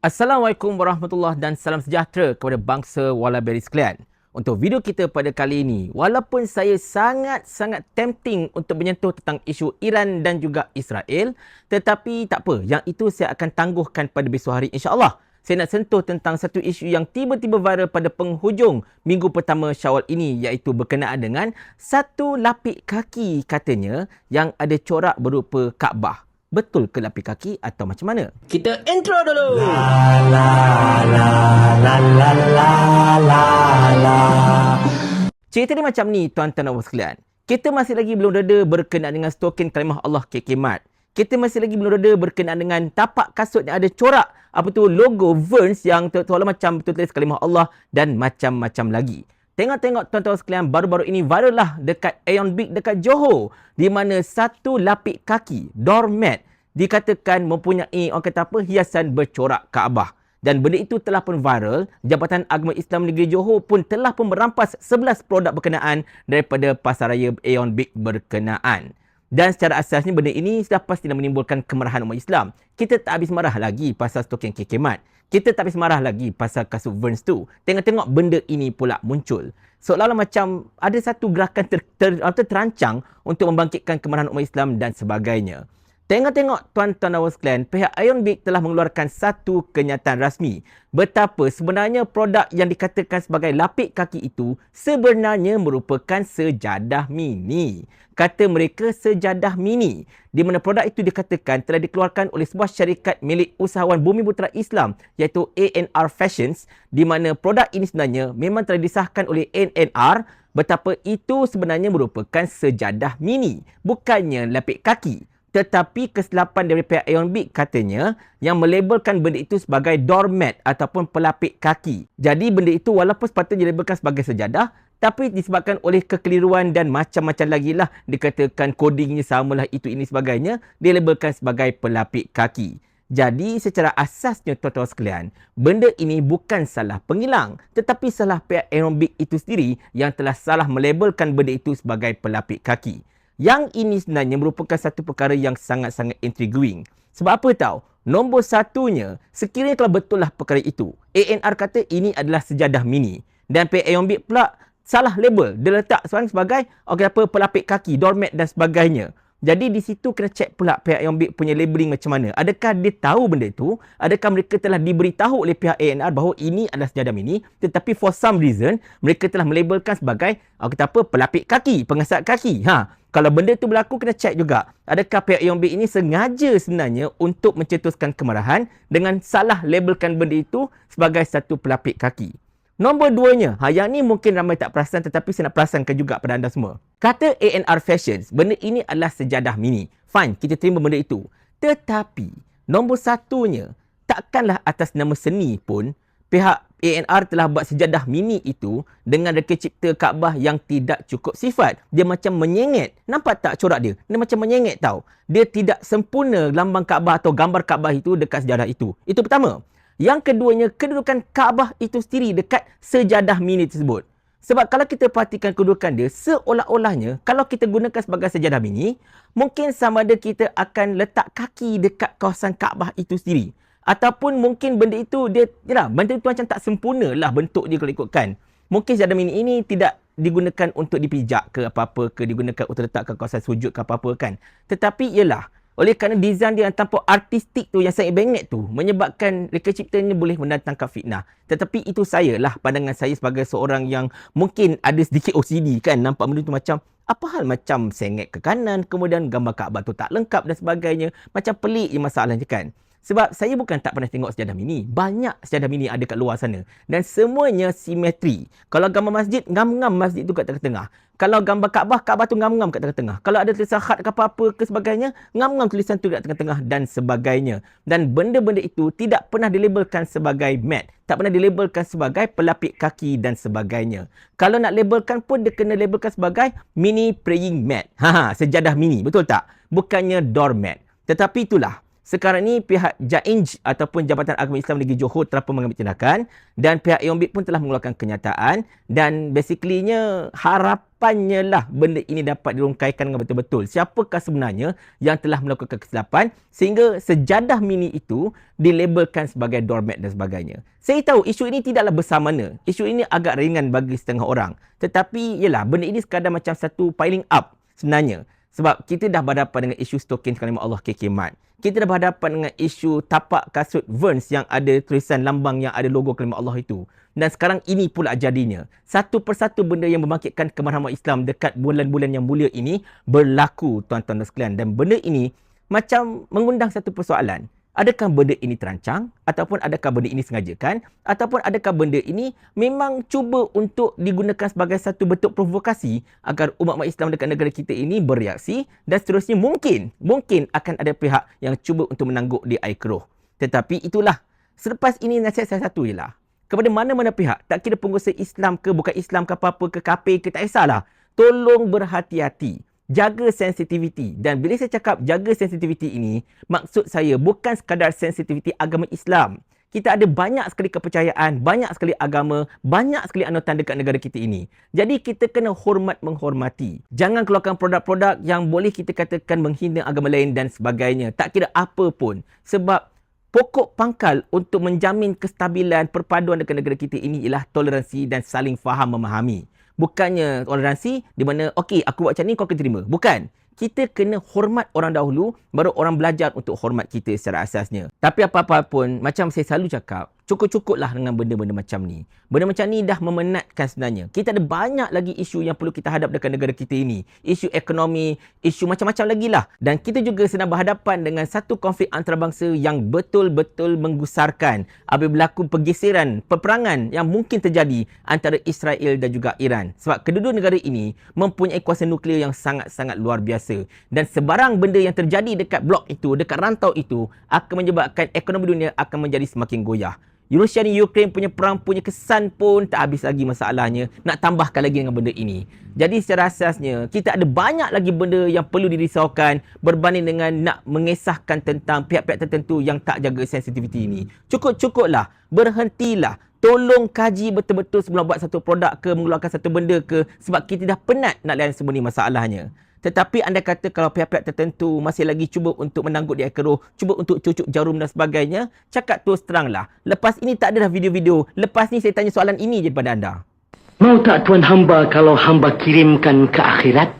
Assalamualaikum warahmatullahi dan salam sejahtera kepada bangsa Walaberi sekalian. Untuk video kita pada kali ini, walaupun saya sangat-sangat tempting untuk menyentuh tentang isu Iran dan juga Israel, tetapi tak apa, yang itu saya akan tangguhkan pada besok hari insya-Allah. Saya nak sentuh tentang satu isu yang tiba-tiba viral pada penghujung minggu pertama Syawal ini, iaitu berkenaan dengan satu lapik kaki katanya yang ada corak berupa Kaabah. Betul ke lapik kaki atau macam mana? Kita intro dulu. Cerita dia macam ni, tuan-tuan dan puan sekalian. Kita masih lagi belum reda berkenaan dengan stokin kalimah Allah KK Mart. Kita masih lagi belum reda berkenaan dengan tapak kasut yang ada corak apa tu logo Vans yang seolah macam tulis kalimah Allah dan macam-macam lagi. Tengok-tengok tuan-tuan sekalian, baru-baru ini viral lah dekat Aeon Big dekat Johor, di mana satu lapik kaki, doormat, dikatakan mempunyai, orang kata apa, hiasan bercorak Kaabah. Dan benda itu telah pun viral. Jabatan Agama Islam Negeri Johor pun telah pun merampas 11 produk berkenaan daripada pasaraya Aeon Big berkenaan. Dan secara asasnya benda ini sudah pastilah menimbulkan kemarahan umat Islam. Kita tak habis marah lagi pasal stokin KK Mart. Kita tak habis marah lagi pasal kasut Vans tu. Tengok-tengok benda ini pula muncul. Seolah-olah macam ada satu gerakan terancang untuk membangkitkan kemarahan umat Islam dan sebagainya. Tengok-tengok tuan-tuan dan puan sekalian, pihak Aeon Big telah mengeluarkan satu kenyataan rasmi betapa sebenarnya produk yang dikatakan sebagai lapik kaki itu sebenarnya merupakan sejadah mini. Kata mereka sejadah mini, di mana produk itu dikatakan telah dikeluarkan oleh sebuah syarikat milik usahawan Bumiputera Islam iaitu ANR Fashions, di mana produk ini sebenarnya memang telah disahkan oleh ANR betapa itu sebenarnya merupakan sejadah mini, bukannya lapik kaki. Tetapi kesilapan dari pihak Aeon Big katanya yang melabelkan benda itu sebagai doormat ataupun pelapik kaki. Jadi benda itu walaupun sepatutnya dilabelkan sebagai sejadah, tapi disebabkan oleh kekeliruan dan macam-macam lagi lah, dikatakan kodingnya samalah itu ini sebagainya, dilabelkan sebagai pelapik kaki. Jadi secara asasnya tuan-tuan sekalian, benda ini bukan salah pengilang, tetapi salah pihak Aeon Big itu sendiri yang telah salah melabelkan benda itu sebagai pelapik kaki. Yang ini sebenarnya merupakan satu perkara yang sangat-sangat intriguing. Sebab apa tahu? Nombor satunya, sekiranya kalau betul lah perkara itu, ANR kata ini adalah sejadah mini. Dan pihak Aeon Big pula salah label. Dia letak seorang sebagai pelapik kaki, doormat dan sebagainya. Jadi di situ kena cek pula pihak Aeon Big punya labeling macam mana. Adakah dia tahu benda itu? Adakah mereka telah diberitahu oleh pihak ANR bahawa ini adalah sejadah mini, tetapi for some reason mereka telah melabelkan sebagai pelapik kaki, pengasat kaki. Kalau benda itu berlaku, kena cek juga. Adakah pihak Aeon Big ini sengaja sebenarnya untuk mencetuskan kemarahan dengan salah labelkan benda itu sebagai satu pelapik kaki. Nombor duanya, yang ni mungkin ramai tak perasan, tetapi saya nak perasankan juga pada anda semua. Kata ANR Fashions, benda ini adalah sejadah mini. Fine, kita terima benda itu. Tetapi, nombor satunya, takkanlah atas nama seni pun, pihak ANR telah buat sejadah mini itu dengan reka cipta Kaabah yang tidak cukup sifat. Dia macam menyengit. Nampak tak corak dia? Dia macam menyengit tau. Dia tidak sempurna lambang Kaabah atau gambar Kaabah itu dekat sejadah itu. Itu pertama. Yang keduanya, kedudukan Kaabah itu sendiri dekat sejadah mini tersebut. Sebab kalau kita perhatikan kedudukan dia, seolah-olahnya kalau kita gunakan sebagai sejadah mini, mungkin sama ada kita akan letak kaki dekat kawasan Kaabah itu sendiri. Ataupun mungkin benda itu, benda itu macam tak sempurna lah bentuk dia kalau ikutkan. Mungkin sejadah mini ini tidak digunakan untuk dipijak ke apa-apa, ke digunakan untuk letak ke kawasan sujud ke apa-apa kan. Tetapi ialah, oleh kerana desain dia yang tanpa artistik tu, yang sangat bengek tu, menyebabkan reka ciptanya boleh mendatangkan fitnah. Tetapi itu pandangan saya sebagai seorang yang mungkin ada sedikit OCD kan. Nampak benda tu macam, apa hal macam sengit ke kanan, kemudian gambar Kaabah tu tak lengkap dan sebagainya. Macam pelik je masalahnya kan. Sebab saya bukan tak pernah tengok sejadah mini. Banyak sejadah mini ada kat luar sana. Dan semuanya simetri. Kalau gambar masjid, ngam-ngam masjid tu kat tengah-tengah. Kalau gambar Kaabah, Kaabah tu ngam-ngam kat tengah-tengah. Kalau ada tulisan khat ke apa-apa ke sebagainya, ngam-ngam tulisan tu kat tengah-tengah dan sebagainya. Dan benda-benda itu tidak pernah dilabelkan sebagai mat. Tak pernah dilabelkan sebagai pelapik kaki dan sebagainya. Kalau nak labelkan pun, dia kena labelkan sebagai mini praying mat. Sejadah mini. Betul tak? Bukannya doormat. Tetapi itulah. Sekarang ni pihak JAINJ ataupun Jabatan Agama Islam Negeri Johor telah pun mengambil tindakan dan pihak Aeonbit pun telah mengeluarkan kenyataan dan basically-nya harapannya lah benda ini dapat dirungkaikan dengan betul-betul. Siapakah sebenarnya yang telah melakukan kesilapan sehingga sejadah mini itu dilabelkan sebagai doormat dan sebagainya. Saya tahu isu ini tidaklah besar mana. Isu ini agak ringan bagi setengah orang. Tetapi yalah, benda ini sekadar macam satu piling up sebenarnya. Sebab kita dah berhadapan dengan isu stokin kalimah Allah KK Mart. Kita dah berhadapan dengan isu tapak kasut Vans yang ada tulisan lambang yang ada logo kalimah Allah itu. Dan sekarang ini pula jadinya. Satu persatu benda yang membangkitkan kemarahan Islam dekat bulan-bulan yang mulia ini berlaku, tuan-tuan dan sekalian. Dan benda ini macam mengundang satu persoalan. Adakah benda ini terancang? Ataupun adakah benda ini sengajakan? Ataupun adakah benda ini memang cuba untuk digunakan sebagai satu bentuk provokasi agar umat Islam dekat negara kita ini bereaksi dan seterusnya mungkin akan ada pihak yang cuba untuk menangguk di air keruh. Tetapi itulah, selepas ini nasihat saya satu ialah kepada mana-mana pihak, tak kira penguasa Islam ke bukan Islam ke apa-apa ke kafir ke tak kisahlah, tolong berhati-hati. Jaga sensitiviti. Dan bila saya cakap jaga sensitiviti ini, maksud saya bukan sekadar sensitiviti agama Islam. Kita ada banyak sekali kepercayaan, banyak sekali agama, banyak sekali anutan dekat negara kita ini. Jadi kita kena hormat menghormati. Jangan keluarkan produk-produk yang boleh kita katakan menghina agama lain dan sebagainya. Tak kira apa pun. Sebab pokok pangkal untuk menjamin kestabilan perpaduan dekat negara kita ini ialah toleransi dan saling faham memahami. Bukannya toleransi di mana, okey, aku buat macam ni, kau kena terima. Bukan. Kita kena hormat orang dahulu, baru orang belajar untuk hormat kita secara asasnya. Tapi apa-apa pun, macam saya selalu cakap, cukup-cukuplah dengan benda-benda macam ni. Benda macam ni dah memenatkan sebenarnya. Kita ada banyak lagi isu yang perlu kita hadap dekat negara kita ini. Isu ekonomi, isu macam-macam lagi lah. Dan kita juga sedang berhadapan dengan satu konflik antarabangsa yang betul-betul menggusarkan apabila berlaku pergeseran, peperangan yang mungkin terjadi antara Israel dan juga Iran. Sebab kedua-dua negara ini mempunyai kuasa nuklear yang sangat-sangat luar biasa. Dan sebarang benda yang terjadi dekat blok itu, dekat rantau itu, akan menyebabkan ekonomi dunia akan menjadi semakin goyah. Rusia dan Ukraine punya perang punya kesan pun tak habis lagi masalahnya. Nak tambahkan lagi dengan benda ini. Jadi secara asasnya, kita ada banyak lagi benda yang perlu dirisaukan berbanding dengan nak mengesahkan tentang pihak-pihak tertentu yang tak jaga sensitiviti ini. Cukup-cukuplah. Berhentilah. Tolong kaji betul-betul sebelum buat satu produk ke, mengeluarkan satu benda ke. Sebab kita dah penat nak layan semua ni masalahnya. Tetapi anda kata kalau pihak-pihak tertentu masih lagi cuba untuk menangguk di air keruh, cuba untuk cucuk jarum dan sebagainya, cakap terus teranglah. Lepas ini tak ada dah video-video. Lepas ni saya tanya soalan ini je kepada anda. Mau tak tuan hamba kalau hamba kirimkan ke akhirat?